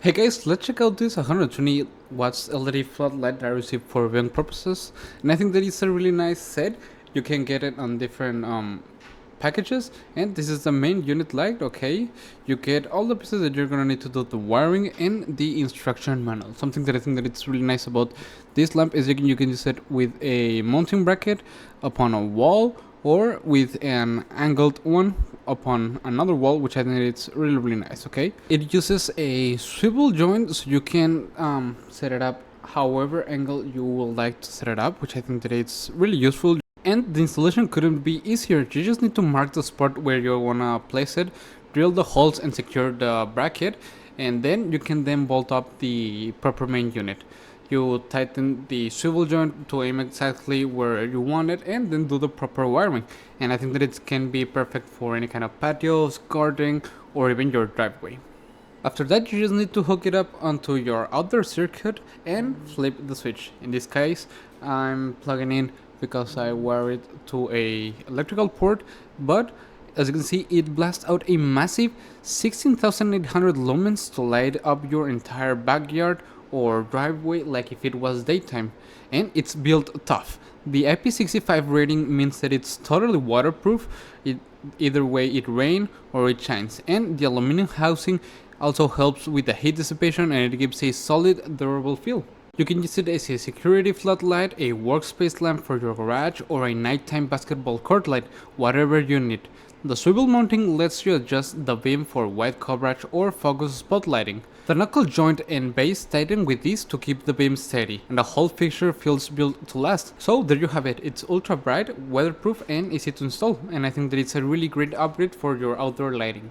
Hey guys, let's check out this 120 watts LED floodlight that I received for viewing purposes, and I think that it's a really nice set. You can get it on different packages, and this is the main unit light. Okay, you get all the pieces that you're gonna need to do the wiring and the instruction manual. Something that I think that it's really nice about this lamp is you can use it with a mounting bracket upon a wall or with an angled one upon another wall, which I think it's really nice. Okay, it uses a swivel joint, so you can set it up however angle you would like to set it up, which I think that it's really useful. And the installation couldn't be easier. You just need to mark the spot where you wanna place it, drill the holes and secure the bracket, and then you can bolt up the proper main unit. You tighten the swivel joint to aim exactly where you want it, and then do the proper wiring. And I think that it can be perfect for any kind of patios, gardening, or even your driveway. After that, you just need to hook it up onto your outdoor circuit and flip the switch. In this case, I'm plugging in because I wire it to a electrical port, but as you can see, it blasts out a massive 16,800 lumens to light up your entire backyard or driveway like if it was daytime, and it's built tough. The IP65 rating means that it's totally waterproof. Either way it rains or it shines, and the aluminum housing also helps with the heat dissipation, and it gives a solid, durable feel. You can use it as a security floodlight, a workspace lamp for your garage, or a nighttime basketball court light, whatever you need. The swivel mounting lets you adjust the beam for wide coverage or focus spotlighting. The knuckle joint and base tighten with this to keep the beam steady, and the whole fixture feels built to last. So there you have it. It's ultra bright, weatherproof, and easy to install, and I think that it's a really great upgrade for your outdoor lighting.